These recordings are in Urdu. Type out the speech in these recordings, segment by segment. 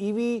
EV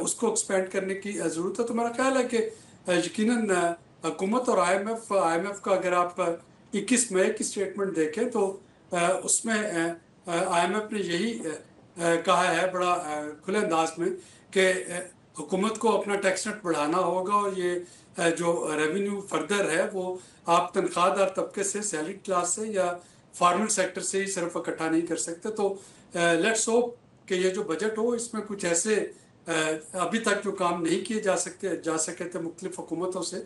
اس کو ایکسپینڈ کرنے کی ضرورت ہے. تو میرا خیال ہے کہ یقیناً حکومت اور آئی ایم ایف کا اگر آپ 21 مئی کی سٹیٹمنٹ دیکھیں تو اس میں آئی ایم ایف نے یہی کہا ہے بڑا کھلے انداز میں کہ حکومت کو اپنا ٹیکس نیٹ بڑھانا ہوگا اور یہ جو ریونیو فردر ہے وہ آپ تنخواہ دار طبقے سے، سیلری کلاس سے یا فارمل سیکٹر سے ہی صرف اکٹھا نہیں کر سکتے. تو لیٹس ہوپ کہ یہ جو بجٹ ہو اس میں کچھ ایسے ابھی تک جو کام نہیں کیے جا سکے تھے مختلف حکومتوں سے،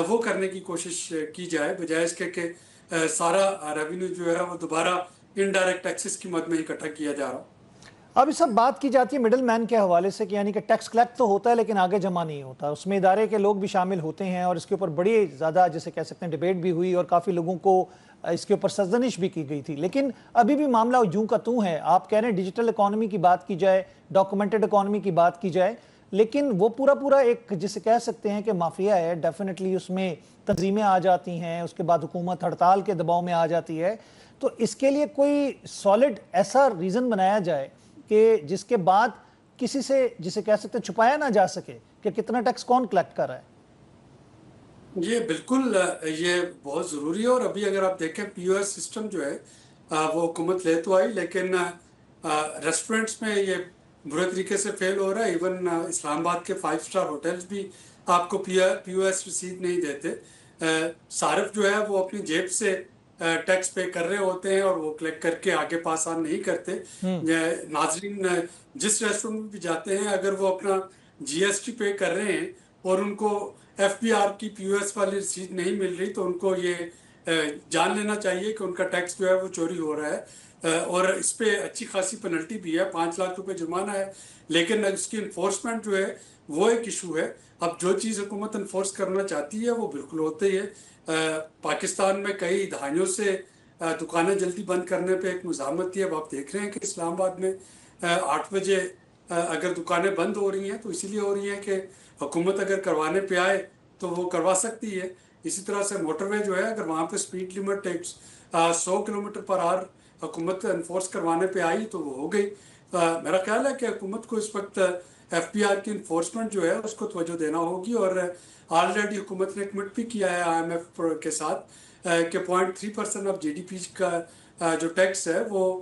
وہ کرنے کی کوشش کی جائے، بجائے اس کے کہ سارا ریونیو جو ہے وہ دوبارہ انڈائریکٹ ٹیکسز کی مد میں اکٹھا کیا جا رہا. اب یہ سب بات کی جاتی ہے مڈل مین کے حوالے سے کہ یعنی کہ ٹیکس کلیکٹ تو ہوتا ہے لیکن آگے جمع نہیں ہوتا، اس میں ادارے کے لوگ بھی شامل ہوتے ہیں اور اس کے اوپر بڑی زیادہ جیسے کہہ سکتے ہیں ڈیبیٹ بھی ہوئی اور کافی لوگوں کو اس کے اوپر سرزنش بھی کی گئی تھی. لیکن ابھی بھی معاملہ یوں کا توں ہے. آپ کہہ رہے ہیں ڈیجیٹل اکانومی کی بات کی جائے، ڈاکومنٹڈ اکانومی کی بات کی جائے، لیکن وہ پورا ایک جسے کہہ سکتے ہیں کہ مافیا ہے. ڈیفینیٹلی اس میں تنظیمیں آ جاتی ہیں، اس کے بعد حکومت ہڑتال کے دباؤ میں آ جاتی ہے. تو اس کے لیے کوئی سالڈ ایسا ریزن بنایا جائے کہ جس کے بعد کسی سے جسے کہہ سکتے چھپایا نہ جا سکے کہ کتنا ٹیکس کون کلیکٹ کر رہا ہے. یہ بالکل یہ بہت ضروری ہے. اور ابھی اگر آپ دیکھیں پی او ایس سسٹم جو ہے وہ حکومت لے تو آئی، لیکن ریسٹورنٹس میں یہ برے طریقے سے فیل ہو رہا ہے. ایون اسلام آباد کے 5 اسٹار ہوٹلز بھی آپ کو پی او ایس رسید نہیں دیتے. صارف جو ہے وہ اپنی جیب سے ٹیکس پے کر رہے ہوتے ہیں اور وہ کلیکٹ کر کے آگے پاس آن نہیں کرتے. ناظرین جس ریسٹورنٹ میں بھی جاتے ہیں اگر وہ اپنا جی ایس ٹی پے کر رہے ہیں اور ان کو ایف بی آر کی پی او ایس والی رسید نہیں مل رہی تو ان کو یہ جان لینا چاہیے کہ ان کا ٹیکس جو ہے وہ چوری ہو رہا ہے. اور اس پہ اچھی خاصی پینلٹی بھی ہے، 5 لاکھ روپے جرمانہ ہے. لیکن اس کی انفورسمنٹ جو ہے وہ ایک ایشو ہے. اب جو چیز حکومت انفورس کرنا چاہتی ہے وہ بالکل ہوتے ہی ہے. پاکستان میں کئی دہائیوں سے دکانیں جلدی بند کرنے پہ ایک مزاحمت تھی. اب آپ دیکھ رہے ہیں کہ اسلام آباد میں 8 بجے اگر دکانیں بند ہو رہی ہیں تو اسی لیے ہو رہی ہیں کہ حکومت اگر کروانے پہ آئے تو وہ کروا سکتی ہے. اسی طرح سے موٹر وے جو ہے اگر وہاں پہ سپیڈ لیمٹ 100 کلومیٹر پر آور حکومت انفورس کروانے پہ آئی تو وہ ہو گئی. میرا خیال ہے کہ حکومت کو اس وقت ایف پی آر کی انفورسمنٹ جو ہے اس کو توجہ دینا ہوگی. اور آلریڈی حکومت نے کمٹ بھی کیا ہے آئی ایم ایف کے ساتھ کہ 0.3% آف جی ڈی پی کا جو ٹیکس ہے وہ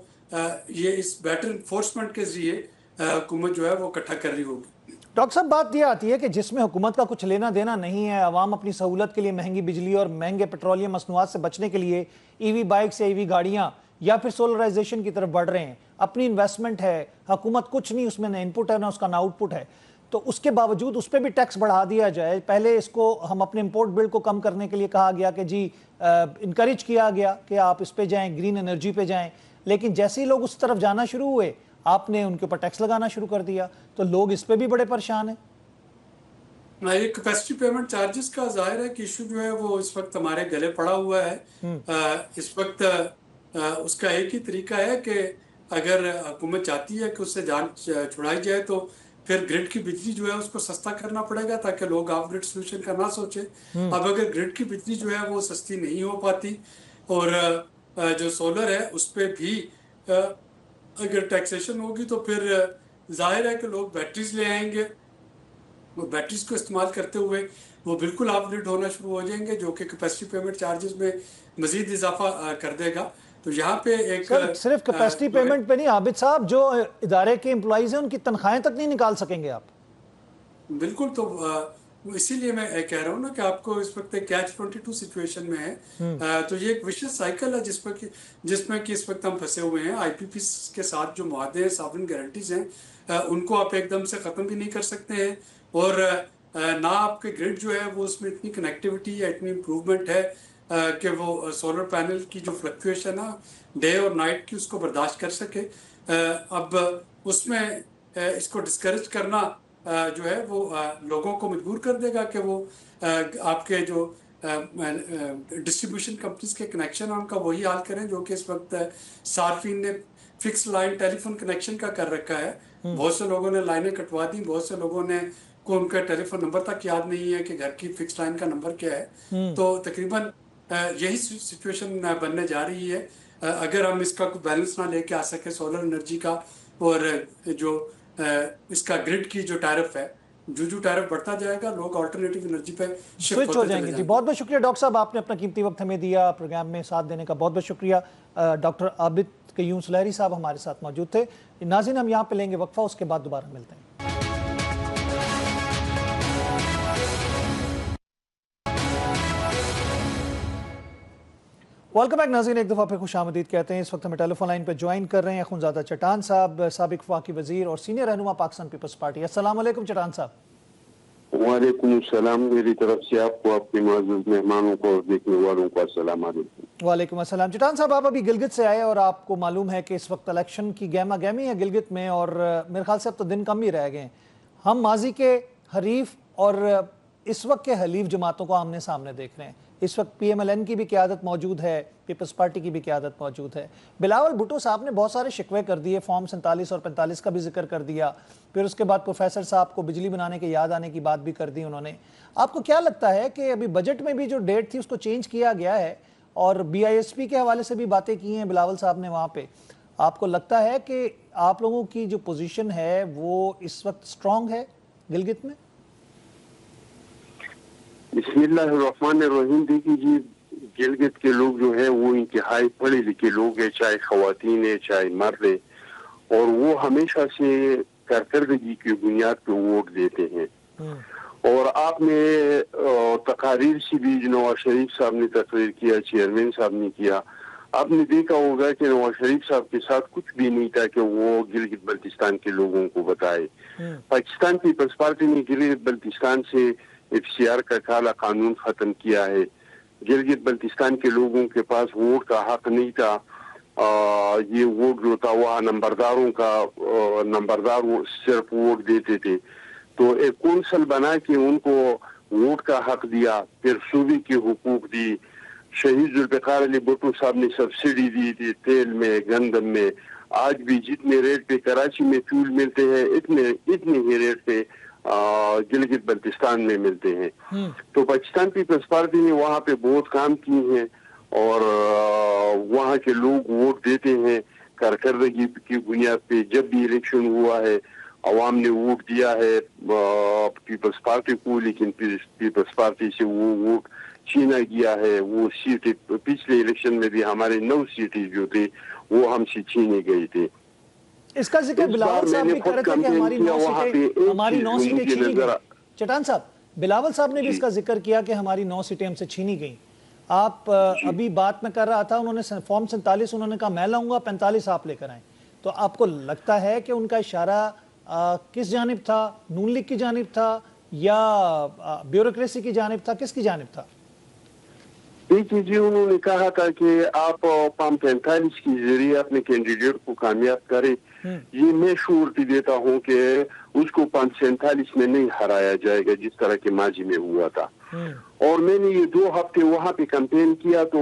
یہ اس بیٹر انفورسمنٹ کے ذریعے حکومت جو ہے وہ اکٹھا کر رہی ہوگی. ڈاکٹر صاحب بات یہ آتی ہے کہ جس میں حکومت کا کچھ لینا دینا نہیں ہے، عوام اپنی سہولت کے لیے مہنگی بجلی اور مہنگے پیٹرولیم مصنوعات سے بچنے کے لیے ای وی بائکس یا ای وی گاڑیاں یا پھر سولرائزیشن کی طرف بڑھ رہے ہیں، اپنی انویسٹمنٹ ہے، حکومت کچھ نہیں اس میں نہ انپٹ ہے نہ اس کا نہ آؤٹ پٹ ہے، تو اس کے باوجود اس پہ بھی ٹیکس بڑھا دیا جائے. پہلے اس کو ہم اپنے امپورٹ بل کو کم کرنے کے لیے کہا گیا کہ جی انکریج کیا گیا کہ آپ اس پہ جائیں، گرین انرجی پہ جائیں، لیکن جیسے ہی لوگ اس طرف جانا شروع ہوئے آپ نے ان کے اوپر ٹیکس لگانا شروع کر دیا، تو لوگ اس پہ بھی بڑے پریشان ہیں. یہ کیپیسٹی پیمنٹ چارجز کا ظاہر ہے کہ ایشو جو ہے وہ اس وقت ہمارے گلے پڑا ہوا ہے. اس وقت اس کا ایک ہی طریقہ ہے کہ اگر حکومت چاہتی ہے کہ اس سے جان چھڑائی جائے تو پھر گرڈ کی بجلی جو ہے اس کو سستا کرنا پڑے گا تاکہ لوگ آف گرڈ سولوشن کا نہ سوچیں. اب اگر گرڈ کی بجلی جو ہے وہ سستی نہیں ہو پاتی اور جو سولر ہے اس پہ بھی اگر ٹیکسیشن ہوگی تو پھر ظاہر ہے کہ لوگ بیٹریز لے آئیں گے. وہ بیٹریز کو استعمال کرتے ہوئے وہ بالکل آف گرڈ ہونا شروع ہو جائیں گے جو کہ کیپیسٹی پیمنٹ چارجز میں مزید اضافہ کر دے گا. تو یہاں پہ ایک صرف کیپیسٹی پیمنٹ پہ نہیں عابد صاحب، جو ادارے کے امپلائیز ہیں ان کی تنخواہیں تک نہیں نکال سکیں گے آپ. بالکل. تو اسی لیے میں کہہ رہا ہوں نا کہ آپ کو اس وقت کیچ 22 سچویشن میں ہے. تو یہ ایک وشیس سائیکل ہے جس میں کہ اس وقت ہم پھنسے ہوئے ہیں. آئی پی پی کے ساتھ جو معاہدے ہیں، ساورن گارنٹیز ہیں، ان کو آپ ایک دم سے ختم بھی نہیں کر سکتے ہیں اور نہ آپ کے گرڈ جو ہے وہ اس میں اتنی کنیکٹیوٹی یا اتنی امپروومنٹ ہے کہ وہ سولر پینل کی جو فلکچویشن ہے ڈے اور نائٹ کی اس کو برداشت کر سکے. اب اس میں اس کو ڈسکریج کرنا جو ہے وہ لوگوں کو مجبور کر دے گا کہ وہ آپ کے جو ڈسٹریبیوشن کمپنیز کے کنیکشن ہیں ان کا وہی حال کریں جو کہ اس وقت صارفین نے فکس لائن ٹیلی فون کنیکشن کا کر رکھا ہے. بہت سے لوگوں نے لائنیں کٹوا دی، بہت سے لوگوں نے کو ان کا ٹیلی فون نمبر تک یاد نہیں ہے کہ گھر کی فکس لائن کا نمبر کیا ہے. تو تقریباً یہی سچویشن بننے جا رہی ہے. اگر ہم اس کا کوئی بیلنس نہ لے کے آ سکے سولر انرجی کا اور جو اس کا گرڈ کی جو ٹیرف ہے جو ٹیرف بڑھتا جائے گا لوگ آلٹرنیٹیو انرجی پہ شفٹ سوئچ ہو ہوتے جائیں چلے گے. جی جائیں بہت بہت شکریہ ڈاکٹر صاحب, آپ نے اپنا قیمتی وقت ہمیں دیا پروگرام میں ساتھ دینے کا, بہت بہت شکریہ. ڈاکٹر عابد قیوم سلیری صاحب ہمارے ساتھ موجود تھے. ناظرین ہم یہاں پہ لیں گے وقفہ, اس کے بعد دوبارہ ملتے ہیں. ویلکم بیک ناظرین, ایک دفعہ پھر خوش آمدید کہتے ہیں. اس وقت ہمیں ٹیلی فون لائن پہ جوائن کر رہے ہیں اخوندزادہ چٹان صاحب, سابق وفاقی وزیر اور سینئر رہنما پاکستان پیپلز پارٹی. السلام علیکم چٹان صاحب. وعلیکم السلام, میری طرف سے آپ کو, آپ کے معزز مہمانوں کو اور دیکھنے والوں کو السلام علیکم. وعلیکم السلام. چٹان صاحب آپ ابھی گلگت سے آئے اور آپ کو معلوم ہے کہ اس وقت الیکشن کی گہما گہمی ہے گلگت میں, اور میرے خیال سے اب تو دن کم ہی رہ گئے ہیں. ہم ماضی کے حریف اور اس وقت کے حلیف جماعتوں کو آمنے سامنے دیکھ رہے ہیں. اس وقت پی ایم ایل این کی بھی قیادت موجود ہے, پیپلز پارٹی کی بھی قیادت موجود ہے. بلاول بھٹو صاحب نے بہت سارے شکوے کر دیے, فارم 47 اور 45 کا بھی ذکر کر دیا, پھر اس کے بعد پروفیسر صاحب کو بجلی بنانے کے یاد آنے کی بات بھی کر دی انہوں نے. آپ کو کیا لگتا ہے کہ ابھی بجٹ میں بھی جو ڈیٹ تھی اس کو چینج کیا گیا ہے اور بی آئی ایس پی کے حوالے سے بھی باتیں کی ہیں بلاول صاحب نے وہاں پہ, آپ کو لگتا ہے کہ آپ لوگوں کی جو پوزیشن ہے وہ اس وقت سٹرونگ ہے گلگت میں؟ بسم اللہ الرحمن الرحیم. دیکھیے جی, گلگت کے لوگ جو ہیں وہ انتہائی پڑھے لکھے لوگ ہیں, چاہے خواتین ہیں چاہے مرد ہیں, اور وہ ہمیشہ سے کارکردگی کی بنیاد پہ ووٹ دیتے ہیں. اور آپ نے تقاریر سے بھی نواز شریف صاحب نے تقریر کیا, چیئرمین صاحب نے کیا, آپ نے دیکھا ہوگا کہ نواز شریف صاحب کے ساتھ کچھ بھی نہیں تھا کہ وہ گلگت بلتستان کے لوگوں کو بتائے. پاکستان پیپلز پارٹی نے گلگت بلتستان سے ایف سی آر کا کالا قانون ختم کیا ہے. گلگت بلتستان کے لوگوں کے پاس ووٹ کا حق نہیں تھا. یہ ووٹ جو تھا وہ نمبرداروں کا, نمبردار صرف ووٹ دیتے تھے. تو ایک کونسل بنا کے ان کو ووٹ کا حق دیا, پھر صوبے کے حقوق دی. شہید ذوالفقار علی بھٹو صاحب نے سبسڈی دی تھی تیل میں, گندم میں. آج بھی جتنے ریٹ پہ کراچی میں فیول ملتے ہیں اتنے ہی ریٹ پہ گلگت بلتستان میں ملتے ہیں. تو پاکستان پیپلز پارٹی نے وہاں پہ بہت کام کیے ہیں اور وہاں کے لوگ ووٹ دیتے ہیں کارکردگی کی بنیاد پہ. جب بھی الیکشن ہوا ہے عوام نے ووٹ دیا ہے پیپلز پارٹی کو, لیکن پیپلز پارٹی سے وہ ووٹ چھینا گیا ہے. وہ سیٹیں پچھلے الیکشن میں بھی ہمارے 9 سیٹیں جو تھے وہ ہم سے چھینے گئے تھے. اس کا ذکر بلاول صاحب بھی کر رہے تھے کہ ہماری 9 سیٹیں چھینی گئیں. چٹان صاحب, بلاول صاحب نے بھی اس کا ذکر کیا کہ ہماری 9 سیٹیں ہم سے چھینی گئیں. آپ ابھی بات میں کر رہا تھا, انہوں نے فارم 47 انہوں نے کہا میں لاؤں گا, 45 آپ لے کر آئیں. تو آپ کو لگتا ہے کہ ان کا اشارہ کس جانب تھا, نون لیگ کی جانب تھا یا بیوروکریسی کی جانب تھا, کس کی جانب تھا؟ دیکھیے جی, انہوں نے کہا تھا کہ آپ فارم 45 کے ذریعے اپنے کینڈیڈیٹ کو کامیاب کریں. یہ میں شورٹی دیتا ہوں کہ اس کو فارم 47 میں نہیں ہرایا جائے گا جس طرح کے ماضی میں ہوا تھا. اور میں نے یہ 2 ہفتے وہاں پہ کمپین کیا تو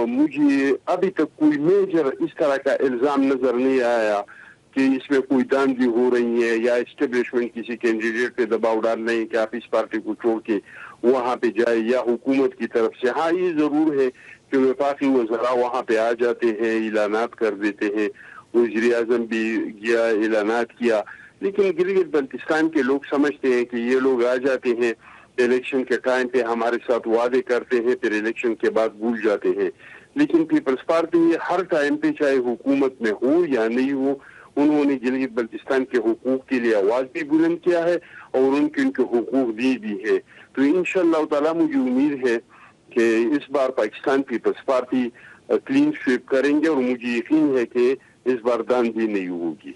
مجھے ابھی تک کوئی میجر اس طرح کا الزام نظر نہیں آیا کہ اس میں کوئی داندھی ہو رہی ہے یا اسٹیبلشمنٹ کسی کینڈیڈیٹ پہ دباؤ ڈال رہی ہے کہ آپ اس پارٹی کو چھوڑ کے وہاں پہ جائے, یا حکومت کی طرف سے. ہاں یہ ضرور ہے کہ وفاقی وزراء وہاں پہ آ جاتے ہیں, اعلانات کر دیتے ہیں, وزیر اعظم بھی گیا اعلانات کیا, لیکن گلگت بلتستان کے لوگ سمجھتے ہیں کہ یہ لوگ آ جاتے ہیں الیکشن کے ٹائم پہ ہمارے ساتھ وعدے کرتے ہیں, پھر الیکشن کے بعد بھول جاتے ہیں. لیکن پیپلز پارٹی ہر ٹائم پہ چاہے حکومت میں ہو یا نہیں ہو, انہوں نے گلگت بلتستان کے حقوق کے لیے آواز بھی بلند کیا ہے اور ان کے حقوق دی بھی ہے. تو انشاءاللہ تعالی مجھے امید ہے کہ اس بار پاکستان پیپلز پارٹی کلین سویپ کریں گے, اور مجھے یقین ہے کہ اس بار داندھی نہیں ہوگی.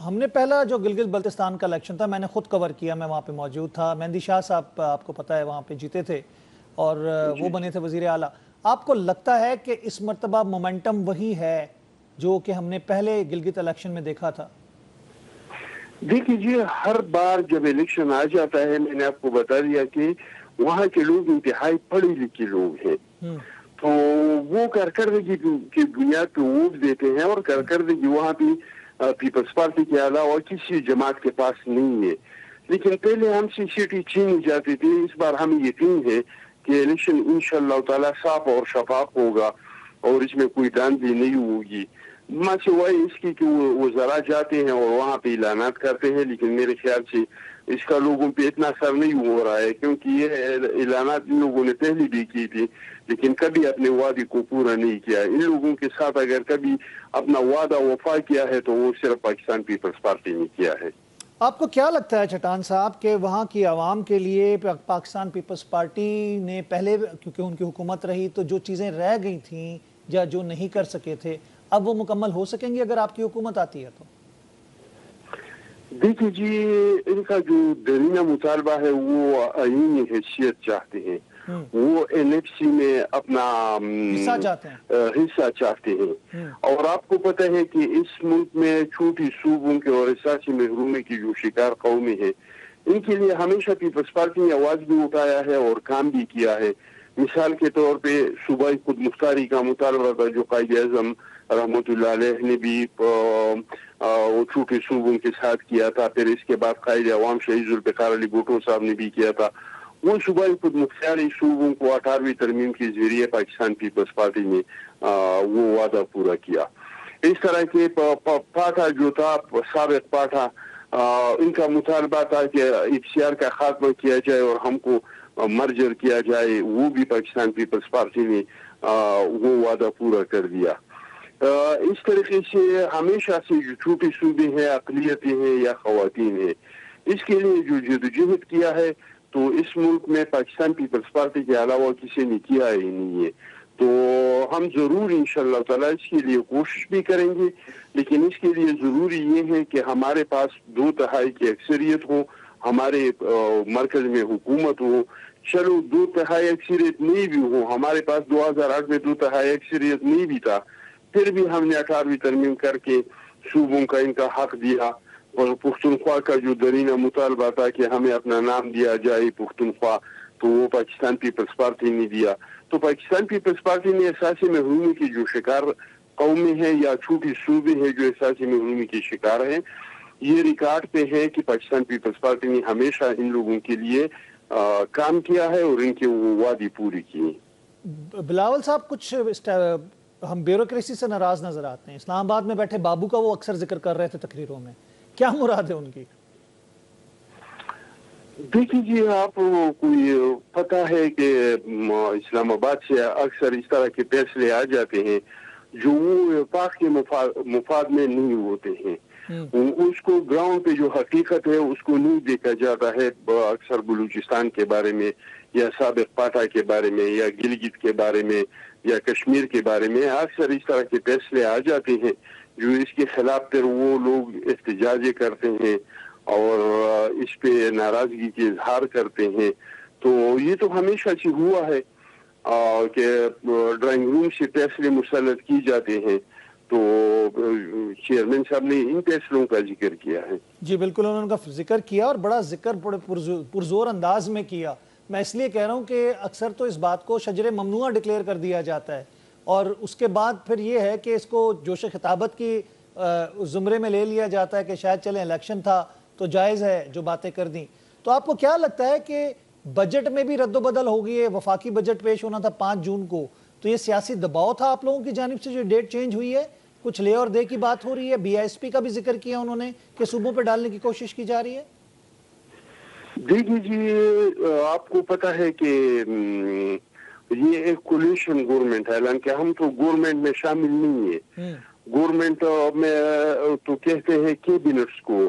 ہم نے پہلا جو گلگت بلتستان کا الیکشن تھا میں نے خود کور کیا, میں وہاں پہ موجود تھا. مہندی شاہ صاحب آپ کو پتہ ہے وہاں پہ جیتے تھے اور وہ بنے تھے وزیر اعلیٰ. آپ کو لگتا ہے کہ اس مرتبہ مومنٹم وہی ہے جو کہ ہم نے پہلے گلگت الیکشن میں دیکھا تھا؟ دیکھیے جی, ہر بار جب الیکشن آ جاتا ہے, میں نے آپ کو بتا دیا کہ وہاں کے لوگ انتہائی پڑھے لکھے لوگ ہیں, تو وہ کارکردگی کی بنیاد پہ ووٹ دیتے ہیں, اور کارکردگی وہاں پہ پیپلز پارٹی کے علاوہ کسی جماعت کے پاس نہیں ہے. لیکن پہلے ہم سے سیٹیں چھینی جاتی تھی, اس بار ہمیں یقین ہے کہ الیکشن انشاءاللہ تعالی صاف اور شفاف ہوگا, اور اس میں کوئی داندلی نہیں ہوگی. ماں سوائے اس کی کہ وہ ذرا جاتے ہیں اور وہاں پہ اعلانات کرتے ہیں, لیکن میرے خیال سے اس کا لوگوں پہ اتنا اثر نہیں ہو رہا ہے, کیونکہ یہ اعلانات ان لوگوں نے پہلے بھی کی تھی لیکن کبھی اپنے وعدے کو پورا نہیں کیا. ان لوگوں کے ساتھ اگر کبھی اپنا وعدہ وفا کیا ہے تو وہ صرف پاکستان پیپلز پارٹی نے کیا ہے. آپ کو کیا لگتا ہے چٹان صاحب کہ وہاں کی عوام کے لیے پاکستان پیپلز پارٹی نے پہلے کیونکہ ان کی حکومت رہی تو جو چیزیں رہ گئی تھیں یا جو نہیں کر سکے تھے اب وہ مکمل ہو سکیں گی اگر آپ کی حکومت آتی ہے تو؟ دیکھیے جی, ان کا جو درینہ مطالبہ ہے وہ آئینی حیثیت چاہتے ہیں, وہ این ایف سی میں اپنا حصہ چاہتے ہیں. اور آپ کو پتہ ہے کہ اس ملک میں چھوٹی صوبوں کے اور احساسی محرومی کی جو شکار قومی ہے, ان کے لیے ہمیشہ پیپلز پارٹی نے آواز بھی اٹھایا ہے اور کام بھی کیا ہے. مثال کے طور پہ صوبائی خود مختاری کا مطالبہ تھا جو قائد اعظم رحمۃ اللہ علیہ نے بھی چھوٹے صوبوں کے ساتھ کیا تھا. پھر اس کے بعد قائد عوام شہید ذوالفقار علی بھٹو صاحب نے بھی کیا تھا. وہ صوبائی خود مختاری صوبوں کو 18ویں ترمیم کے ذریعے پاکستان پیپلز پارٹی نے وہ وعدہ پورا کیا. اس طرح کے پاٹھا جو تھا سابق پاٹھا, ان کا مطالبہ تھا کہ افسیار کا خاتمہ کیا جائے اور ہم کو مرجر کیا جائے, وہ بھی پاکستان پیپلز پارٹی نے وہ وعدہ پورا کر دیا. اس طریقے سے ہمیشہ سے جو چھوٹے صوبے ہیں, اقلیتیں ہیں یا خواتین ہیں, اس کے لیے جو جدوجہد کیا ہے تو اس ملک میں پاکستان پیپلز پارٹی کے علاوہ کسی نے کیا ہی نہیں ہے. تو ہم ضرور انشاءاللہ تعالی اس کے لیے کوشش بھی کریں گے, لیکن اس کے لیے ضروری یہ ہے کہ ہمارے پاس 2/3 کی اکثریت ہو, ہمارے مرکز میں حکومت ہو. چلو 2/3 اکثریت نہیں بھی ہو, ہمارے پاس 2008 میں 2/3 اکثریت نہیں بھی تھا, پھر بھی ہم نے 18ویں ترمیم کر کے صوبوں کا ان کا حق دیا. اور پختونخوا کا جو درینہ مطالبہ تھا کہ ہمیں اپنا نام دیا جائے پختونخوا, تو وہ پاکستان پیپلز پارٹی نے دیا. تو پاکستان پیپلز پارٹی نے احساسی محرومی کی جو شکار قومیں ہیں یا چھوٹی صوبے ہیں جو احساسی محرومی کے شکار ہیں, یہ ریکارڈ پہ ہے کہ پاکستان پیپلز پارٹی نے ہمیشہ ان لوگوں کے لیے کام کیا ہے اور ان کے وہ وعدے پوری کیے. بلاول صاحب, کچھ ہم بیوروکریسی سے ناراض نظر آتے ہیں. اسلام آباد میں بیٹھے بابو کا وہ اکثر ذکر کر رہے تھے تقریروں میں, کیا مراد ہے ان کی؟ دیکھیے جی, آپ کوئی پتہ ہے کہ اسلام آباد سے اکثر اس طرح کے فیصلے آ جاتے ہیں جو وہ پاک کے مفاد میں نہیں ہوتے ہیں. اس کو گراؤنڈ پہ جو حقیقت ہے اس کو نہیں دیکھا جاتا ہے. اکثر بلوچستان کے بارے میں یا سابق پاٹھا کے بارے میں یا گلگت کے بارے میں یا کشمیر کے بارے میں اکثر اس طرح کے فیصلے آ جاتے ہیں جو اس کے خلاف پھر وہ لوگ احتجاج کرتے ہیں اور اس پہ ناراضگی کے اظہار کرتے ہیں. تو یہ تو ہمیشہ سے ہوا ہے کہ ڈرائنگ روم سے فیصلے مسلط کی جاتے ہیں. تو چیئرمین صاحب نے ان فیصلوں کا ذکر کیا ہے. جی بالکل, انہوں نے کا ذکر کیا اور بڑا ذکر پرزور انداز میں کیا. میں اس لیے کہہ رہا ہوں کہ اکثر تو اس بات کو شجر ممنوعہ ڈکلیئر کر دیا جاتا ہے اور اس کے بعد پھر یہ ہے کہ اس کو جوش خطابت کی زمرے میں لے لیا جاتا ہے کہ شاید چلیں الیکشن تھا تو جائز ہے جو باتیں کر دیں. تو آپ کو کیا لگتا ہے کہ بجٹ میں بھی رد و بدل ہو گئی ہے؟ وفاقی بجٹ پیش ہونا تھا 5 جون کو, تو یہ سیاسی دباؤ تھا آپ لوگوں کی جانب سے جو ڈیٹ چینج ہوئی ہے؟ کچھ لے اور دے کی بات ہو رہی ہے؟ بی آئی ایس پی کا بھی ذکر کیا انہوں نے کہ صوبوں پہ ڈالنے کی کوشش کی جا رہی ہے. دیکھیے جی, آپ کو پتہ ہے کہ یہ ایک کولیشن گورنمنٹ ہے, حالانکہ ہم تو گورنمنٹ میں شامل نہیں ہے. گورنمنٹ میں تو کہتے ہیں کیبنٹس کو,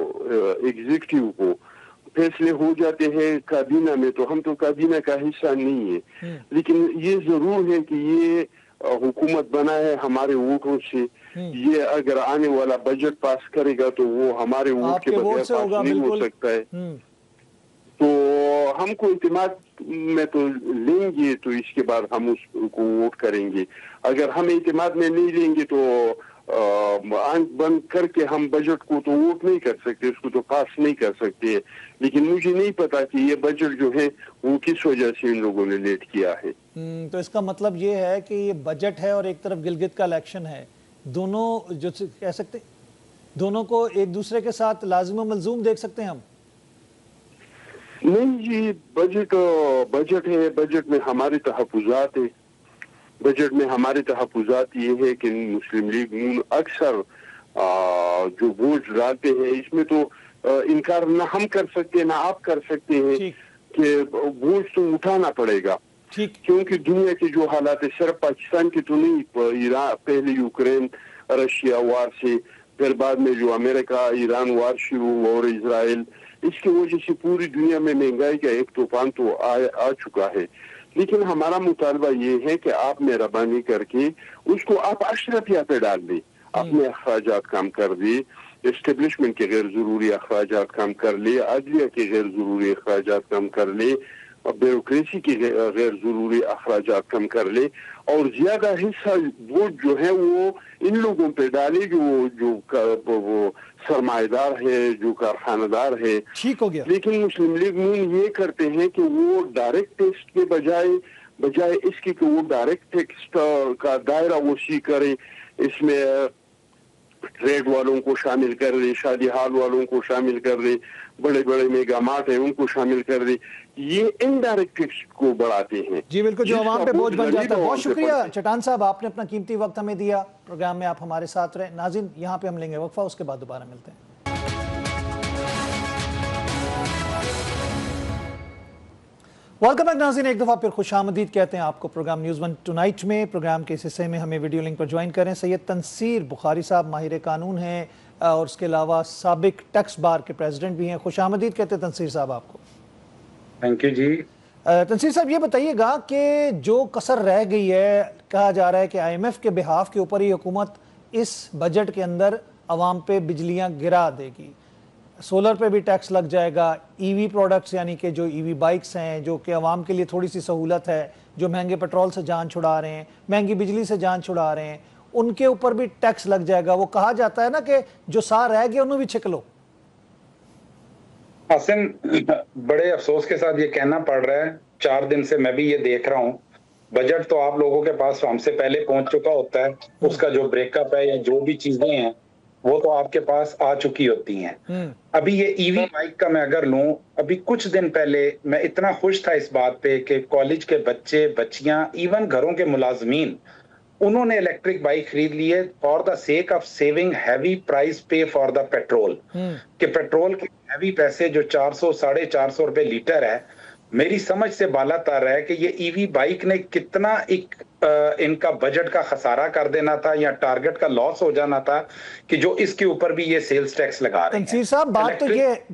ایگزیکٹو کو فیصلے ہو جاتے ہیں کابینہ میں, تو ہم تو کابینہ کا حصہ نہیں ہے. لیکن یہ ضرور ہے کہ یہ حکومت بنا ہے ہمارے ووٹوں سے. یہ اگر آنے والا بجٹ پاس کرے گا تو وہ ہمارے ووٹ کے بغیر پاس نہیں ہو سکتا ہے. تو ہم کو اعتماد میں تو لیں گے تو اس کے بعد ہم اس کو ووٹ کریں گے. اگر ہم اعتماد میں نہیں لیں گے تو آنکھ بند کر کے ہم بجٹ کو تو ووٹ نہیں کر سکتے, اس کو تو پاس نہیں کر سکتے. لیکن مجھے نہیں پتا کہ یہ بجٹ جو ہے وہ کس وجہ سے ان لوگوں نے لیٹ کیا ہے. تو اس کا مطلب یہ ہے کہ یہ بجٹ ہے اور ایک طرف گلگت کا الیکشن ہے, دونوں جو کہہ سکتے دونوں کو ایک دوسرے کے ساتھ لازم و ملزوم دیکھ سکتے ہیں ہم؟ نہیں جی, بجٹ ہے, بجٹ میں ہمارے تحفظات ہیں. بجٹ میں ہمارے تحفظات یہ ہے کہ مسلم لیگ نون اکثر جو بوجھ ڈالتے ہیں اس میں تو انکار نہ ہم کر سکتے نہ آپ کر سکتے ہیں کہ بوجھ تو اٹھانا پڑے گا، کیونکہ دنیا کے جو حالات ہے صرف پاکستان کے تو نہیں، ایران پہلے یوکرین رشیا وار سے، پھر بعد میں جو امریکہ ایران وار شروع اور اسرائیل، اس کی وجہ سے پوری دنیا میں مہنگائی کا ایک طوفان تو آ چکا ہے. لیکن ہمارا مطالبہ یہ ہے کہ آپ مہربانی کر کے اس کو آپ اشرفیہ پہ ڈال دیں، اپنے اخراجات کم کر دیں، اسٹیبلشمنٹ کے غیر ضروری اخراجات کم کر لے، عدلیہ کے غیر ضروری اخراجات کم کر لے، بیوروکریسی کے غیر ضروری اخراجات کم کر لے، اور زیادہ حصہ بوجھ جو ہے وہ ان لوگوں پہ ڈالے جو سرمایہ دار ہے، جو کارخانہ دار ہے. ٹھیک ہو گیا. لیکن مسلم لیگ نون یہ کرتے ہیں کہ وہ ڈائریکٹ ٹیکس کے بجائے اس کی کہ وہ ڈائریکٹ ٹیکس کا دائرہ وسیع کرے، اس میں ٹریڈ والوں کو شامل کر دے، شادی ہال والوں کو شامل کر دے، بڑے بڑے میگا مارٹ ہیں ان کو شامل کر دے. یہ انڈائریکٹ ٹیکس کو بڑھاتے ہیں. جی بالکل، جو عوام پہ بوجھ بن جاتا ہے. بہت شکریہ چٹان صاحب، آپ نے اپنا قیمتی وقت ہمیں دیا، پروگرام میں آپ ہمارے ساتھ رہے. ناظرین یہاں پہ ہم لیں گے وقفہ، اس کے بعد دوبارہ ملتے ہیں. ویلکم بیک ناظرین، ایک دفعہ پھر خوش آمدید کہتے ہیں آپ کو پروگرام نیوز ون ٹونائٹ میں. پروگرام کے اس حصے میں ہمیں ویڈیو لنک پر جوائن کریں سید تنصیر بخاری صاحب، ماہر قانون ہیں اور اس کے علاوہ سابق ٹیکس بار کے پریزیڈنٹ بھی ہیں. خوش آمدید کہتے ہیں تنصیر صاحب آپ کو. تھینک یو جی. تنصیر صاحب یہ بتائیے گا کہ جو کسر رہ گئی ہے، کہا جا رہا ہے کہ آئی ایم ایف کے بہاف کے اوپر ہی حکومت اس بجٹ کے اندر عوام پہ بجلیاں گرا دے گی، سولر پہ بھی ٹیکس لگ جائے گا، ای وی پروڈکٹس یعنی کہ جو ای وی بائکس ہیں جو کہ عوام کے لیے تھوڑی سی سہولت ہے، جو مہنگے پیٹرول سے جان چھڑا رہے ہیں، مہنگی بجلی سے جان چھڑا رہے ہیں، ان کے اوپر بھی ٹیکس لگ جائے گا. وہ کہا جاتا ہے نا کہ جو سا رہ گیا انہوں بھی چھک لو. حسن، بڑے افسوس کے ساتھ یہ کہنا پڑ رہا ہے، 4 دن سے میں بھی یہ دیکھ رہا ہوں، بجٹ تو آپ لوگوں کے پاس ہم سے پہلے پہنچ چکا ہوتا ہے، اس کا جو بریک اپ ہے یا جو بھی چیزیں ہیں وہ تو آپ کے پاس آ چکی ہوتی ہیں. ابھی یہ ای وی بائک کا میں اگر لوں، ابھی کچھ دن پہلے میں اتنا خوش تھا اس بات پہ کہ کالج کے بچے بچیاں، ایون گھروں کے ملازمین، انہوں نے الیکٹرک بائک خرید لی ہے for the sake of saving heavy price پے فار دا پیٹرول. کہ پیٹرول کے ہیوی پیسے جو 400-450 روپے لیٹر ہے، میری سمجھ سے بالا تر ہے کہ یہ ای وی بائک نے کتنا ان کا بجٹ کا خسارہ کر دینا تھا یا ٹارگٹ کا لاس ہو جانا تھا کہ جو اس کے اوپر بھی یہ سیلز ٹیکس لگا رہے ہیں. تنصیر صاحب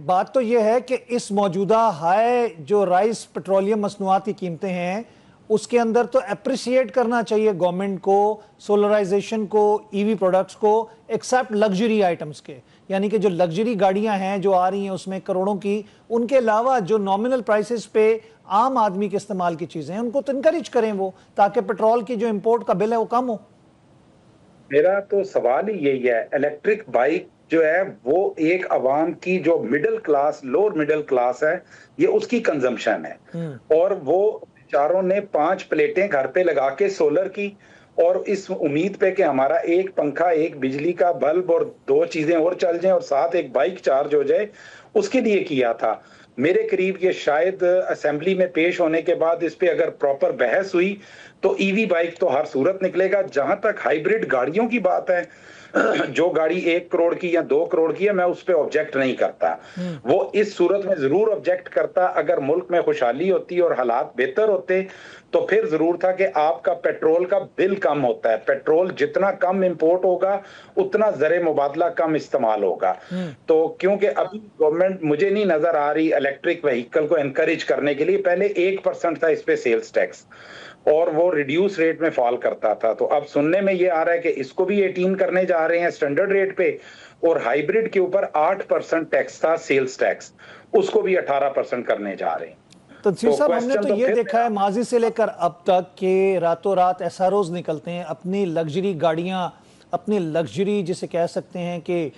بات تو یہ ہے کہ اس موجودہ ہائی جو رائس پیٹرولیم مصنوعات کی قیمتیں ہیں اس کے اندر تو اپریشیٹ کرنا چاہیے گورنمنٹ کو، سولرائزیشن کو، ای وی پروڈکٹس کو، ایکسیپٹ لگژری آئٹمز کے. یعنی کہ جو لگژری گاڑیاں ہیں جو آ رہی ہیں اس میں کروڑوں کی، ان کے علاوہ جو نامنل پرائسز پہ عام آدمی کے استعمال کی چیزیں ہیں ان کو تو انکریج کریں وہ، تاکہ پیٹرول کی جو امپورٹ کا بل ہے وہ کم ہو. میرا تو سوال ہی یہی ہے، الیکٹرک بائک جو ہے وہ ایک عوام کی جو middle class, lower middle class ہے، یہ اس کی کنزمپشن ہے. اور وہ چاروں نے 5 پلیٹیں گھر پہ لگا کے سولر کی، اور اس امید پہ کہ ہمارا ایک پنکھا، ایک بجلی کا بلب اور 2 چیزیں اور چل جائیں اور ساتھ ایک بائک چارج ہو جائے، اس کے لیے کیا تھا. میرے قریب یہ شاید اسمبلی میں پیش ہونے کے بعد اس پہ اگر پراپر بحث ہوئی تو ای وی بائک تو ہر صورت نکلے گا. جہاں تک ہائیبریڈ گاڑیوں کی بات ہے، جو گاڑی 1 کروڑ کی یا 2 کروڑ کی ہے، میں اس پہ آبجیکٹ نہیں کرتا. وہ اس صورت میں ضرور آبجیکٹ کرتا اگر ملک میں خوشحالی ہوتی اور حالات بہتر ہوتے، تو پھر ضرور تھا کہ آپ کا پیٹرول کا بل کم ہوتا ہے. پیٹرول جتنا کم امپورٹ ہوگا اتنا زر مبادلہ کم استعمال ہوگا. تو کیونکہ ابھی گورنمنٹ مجھے نہیں نظر آ رہی الیکٹرک وہیکل کو انکریج کرنے کے لیے. پہلے 1% تھا اس پہ سیلز ٹیکس اور وہ ریڈیوس ریٹ میں فال کرتا تھا. تو اب سننے میں یہ آ رہا ہے کہ اس کو بھی 18 کرنے جا رہے ہیں سٹینڈرڈ ریٹ پہ، اور ہائیبریڈ کے اوپر 8% ٹیکس تھا سیلز ٹیکس، اس کو بھی 18% کرنے جا رہے ہیں. تنصیر صاحب ہم نے تو یہ دیکھا ہے ماضی سے لے کر اب تک کہ راتوں رات ایس آر اوز نکلتے ہیں، اپنی لگژری گاڑیاں، اپنی لگژری جسے کہہ سکتے ہیں کہ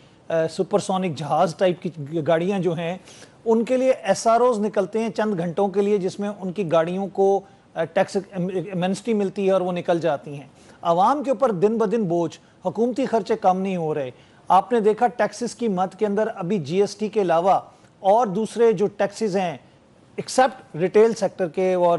سپر سونک جہاز ٹائپ کی گاڑیاں جو ہیں، ان کے لیے ایس آر اوز نکلتے ہیں چند گھنٹوں کے لیے، جس میں ان کی گاڑیوں کو ٹیکس ایمنسٹی ملتی ہے اور وہ نکل جاتی ہیں. عوام کے اوپر دن بدن بوجھ، حکومتی خرچے کم نہیں ہو رہے. آپ نے دیکھا ٹیکسز کی مد کے اندر ابھی جی ایس ٹی کے علاوہ اور دوسرے جو ٹیکسز ہیں ایکسیپٹ ریٹیل سیکٹر کے اور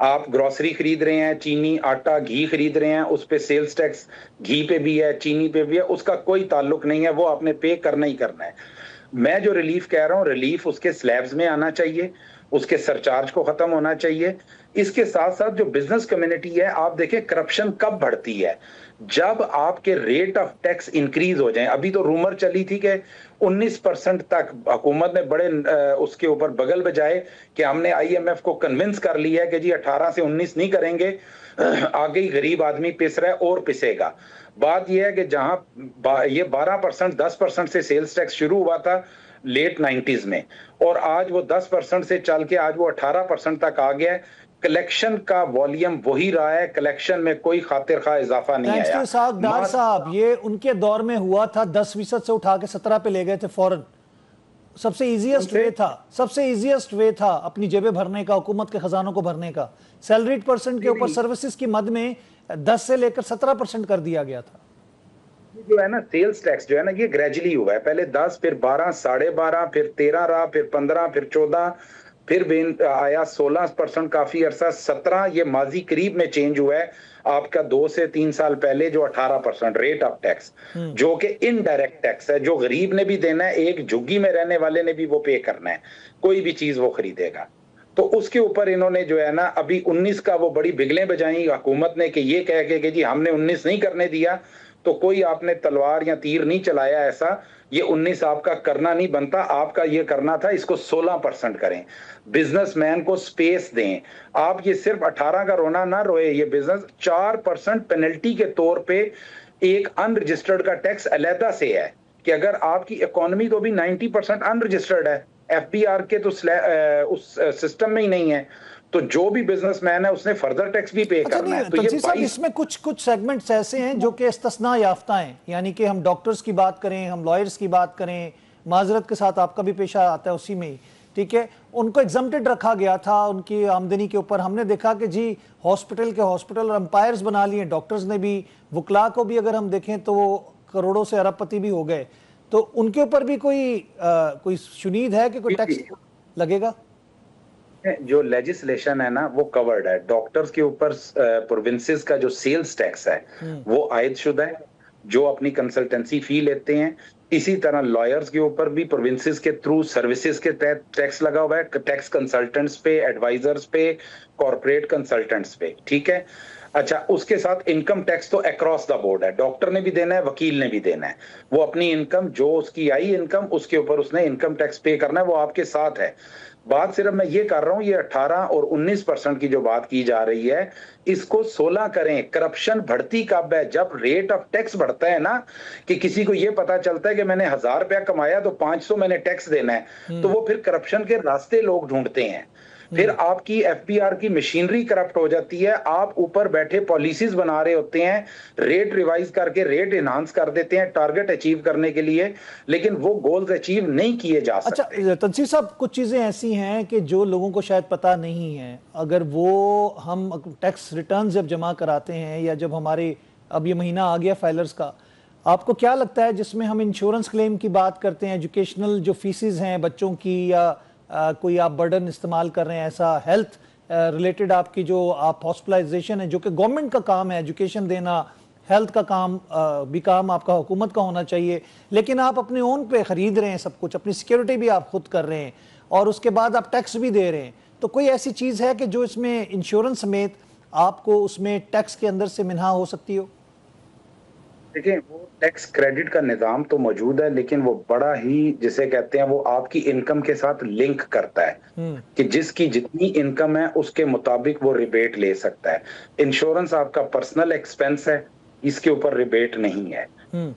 آپ گروسری خرید رہے ہیں، چینی، آٹا، گھی خرید رہے ہیں، اس پہ سیلز ٹیکس گھی پہ بھی ہے، چینی پہ بھی ہے، اس کا کوئی تعلق نہیں ہے، وہ آپ نے پے کرنا ہی کرنا ہے۔ میں جو ریلیف کہہ رہا ہوں، ریلیف اس کے سلیبز میں آنا چاہیے، اس کے سرچارج کو ختم ہونا چاہیے۔ اس کے ساتھ ساتھ جو بزنس کمیونٹی ہے، آپ دیکھیں کرپشن کب بڑھتی ہے؟ جب آپ کے ریٹ آف ٹیکس انکریز ہو جائیں۔ ابھی تو رومر چلی تھی کہ 19% تک حکومت نے بڑے اس کے اوپر بغل بجائے کہ ہم نے آئی ایم ایف کو کنونس کر لیا ہے کہ جی 18 سے 19 نہیں کریں گے، آگے ہی غریب آدمی پس رہا ہے اور پسے گا۔ بات یہ ہے کہ جہاں یہ 12% 10% سے سیلز ٹیکس شروع ہوا تھا لیٹ 90s میں، اور آج وہ 10% سے چل کے آج وہ 18% تک آ گیا ہے۔ کلیکشن کا والیم وہی رہا ہے، کلیکشن میں کوئی خاطر خواہ اضافہ نہیں آیا۔ ڈار صاحب، یہ ان کے دور میں ہوا تھا، 10% سے اٹھا کے 17 پہ لے گئے تھے فوراً۔ سب سے ایزیسٹ وے تھا اپنی جیبیں بھرنے کا، حکومت کے خزانوں کو بھرنے کا۔ سیلریڈ پرسن کے اوپر سروسز کی مد میں 10 سے لے کر 17% کر دیا گیا تھا۔ جو ہے نا سیلز ٹیکس جو ہے نا، یہ گریجولی ہوا ہے، پہلے 10، پھر 12، 12.5، پھر 13 رہا، پھر 15، پھر 14، پھر آیا 16% کافی عرصہ، 17 یہ ماضی قریب میں چینج ہوا ہے آپ کا 2 سے 3 سال پہلے، جو 18% ریٹ آف ٹیکس، جو کہ انڈائریکٹ ٹیکس ہے، جو غریب نے بھی دینا ہے، ایک جھگی میں رہنے والے نے بھی وہ پے کرنا ہے، کوئی بھی چیز وہ خریدے گا۔ تو اس کے اوپر انہوں نے جو ہے نا ابھی 19 کا وہ بڑی بگلیں بجائیں حکومت نے کہ یہ کہہ کے کہ جی ہم نے 19 نہیں کرنے دیا، تو کوئی آپ نے تلوار یا تیر نہیں چلایا ایسا، یہ 19 آپ کا کرنا نہیں بنتا، آپ کا یہ کرنا تھا اس کو 16% کریں، بزنس مین کو سپیس دیں۔ آپ یہ صرف 18 کا رونا نہ روئے، یہ بزنس 4% پینلٹی کے طور پہ ایک ان رجسٹرڈ کا ٹیکس علیحدہ سے ہے کہ اگر آپ کی اکانومی تو بھی 90% ان رجسٹرڈ ہے، ایف بی آر کے تو اس سسٹم میں ہی نہیں ہے، تو جو بھی بزنس مین ہے اس نے فردر ٹیکس بھی پے کرنا ہے۔ تو یہ تنسیر صاحب، اس میں کچھ سیگمنٹس ایسے ہیں جو کہ استثناء یافتہ ہیں، یعنی کہ ہم ڈاکٹرز کی بات کریں، ہم لائرز کی بات کریں، معذرت کے ساتھ آپ کا بھی پیشہ آتا ہے اسی میں ہی، ٹھیک ہے، ان کو ایگزمپٹڈ رکھا گیا تھا ان کی آمدنی کے اوپر۔ ہم نے دیکھا کہ جی ہاسپٹل اور امپائرز بنا لیے ڈاکٹرز نے بھی، وکلاء کو بھی اگر ہم دیکھیں تو وہ کروڑوں سے ارب پتی بھی ہو گئے، تو ان کے اوپر بھی کوئی شنید ہے کہ کوئی ٹیکس لگے گا؟ جو لیجسلیشن ہے نا وہ کورڈ ہے، ڈاکٹرز کے اوپر پروونسز کا جو سیلز ٹیکس ہے وہ عائد شدہ ہے، جو اپنی کنسلٹنسی فی لیتے ہیں۔ اسی طرح لائرز کے اوپر بھی پروونسز کے تھرو سروسز کے تحت ٹیکس لگا ہوا ہے، ٹیکس کنسلٹنٹس پہ، ایڈوائزرز پہ، کارپوریٹ کنسلٹنٹس پہ، ٹھیک ہے۔ اچھا، اس کے ساتھ انکم ٹیکس تو اکراس دا بورڈ ہے، ڈاکٹر نے بھی دینا ہے، وکیل نے بھی دینا ہے، وہ اپنی انکم جو اس کی آئی انکم اس کے اوپر اس نے انکم ٹیکس پے کرنا ہے، وہ آپ کے ساتھ ہے۔ بات صرف میں یہ کر رہا ہوں، یہ 18 اور 19% کی جو بات کی جا رہی ہے اس کو 16 کریں۔ کرپشن بڑھتی کب ہے؟ جب ریٹ آف ٹیکس بڑھتا ہے نا، کہ کسی کو یہ پتا چلتا ہے کہ میں نے 1000 روپیہ کمایا تو 500 میں نے ٹیکس دینا ہے، تو وہ پھر کرپشن کے راستے لوگ ڈھونڈتے ہیں، پھر آپ کی ایف بی آر کی مشینری کرپٹ ہو جاتی ہے، آپ اوپر بیٹھے پالیسیز بنا رہے ہوتے ہیں، ریٹ ریوائز کر کے ریٹ انہانس کر دیتے ہیں ٹارگٹ اچیو کرنے کے لیے، لیکن وہ گولز اچیو نہیں کیے جا سکتے۔ اچھا تنسیر صاحب، کچھ چیزیں ایسی ہیں کہ جو لوگوں کو شاید پتہ نہیں ہیں، اگر وہ ہم ٹیکس ریٹرنز جب جمع کراتے ہیں یا جب ہمارے اب یہ مہینہ آ گیا فائلرز کا، آپ کو کیا لگتا ہے جس میں ہم انشورنس کلیم کی بات کرتے ہیں، ایجوکیشنل جو فیسز ہیں بچوں کی، یا کوئی آپ برڈن استعمال کر رہے ہیں ایسا ہیلتھ ریلیٹڈ آپ کی جو آپ ہاسپٹلائزیشن ہے جو کہ گورنمنٹ کا کام ہے، ایجوکیشن دینا، ہیلتھ کا کام بھی کام آپ کا حکومت کا ہونا چاہیے، لیکن آپ اپنے اون پہ خرید رہے ہیں سب کچھ، اپنی سیکیورٹی بھی آپ خود کر رہے ہیں اور اس کے بعد آپ ٹیکس بھی دے رہے ہیں، تو کوئی ایسی چیز ہے کہ جو اس میں انشورنس سمیت آپ کو اس میں ٹیکس کے اندر سے منہا ہو سکتی ہو؟ دیکھیں، وہ ٹیکس کریڈٹ کا نظام تو موجود ہے، لیکن وہ بڑا ہی جسے کہتے ہیں وہ آپ کی انکم کے ساتھ لنک کرتا ہے کہ جس کی جتنی انکم ہے اس کے مطابق وہ ریبیٹ لے سکتا ہے۔ انشورنس آپ کا پرسنل ایکسپینس ہے، اس کے اوپر ریبیٹ نہیں ہے،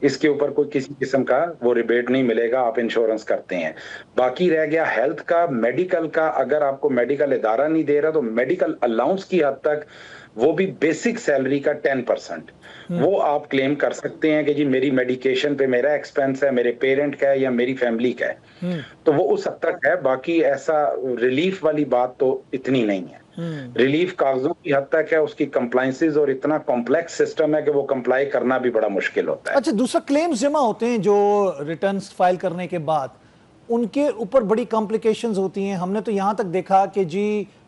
اس کے اوپر کوئی کسی قسم کا وہ ریبیٹ نہیں ملے گا، آپ انشورنس کرتے ہیں۔ باقی رہ گیا ہیلتھ کا، میڈیکل کا، اگر آپ کو میڈیکل ادارہ نہیں دے رہا تو میڈیکل الاؤنس کی حد تک وہ بھی بیسک سیلری کا 10% وہ آپ کلیم کر سکتے ہیں کہ جی میری میڈیکیشن پہ میرا ایکسپینس ہے، میرے پیرنٹ کا ہے یا میری فیملی کا ہے، تو وہ اس حد تک ہے۔ باقی ایسا ریلیف والی بات تو اتنی نہیں ہے، ریلیف کاغذوں کی حد تک ہے، اس کی کمپلائنسز اور اتنا کمپلیکس سسٹم ہے کہ وہ کمپلائی کرنا بھی بڑا مشکل ہوتا ہے۔ اچھا، دوسرا کلیمز جمع ہوتے ہیں جو ریٹرنز فائل کرنے کے بعد، ان کے اوپر بڑی کمپلیکیشنز ہوتی ہیں۔ ہم نے تو یہاں تک دیکھا کہ جی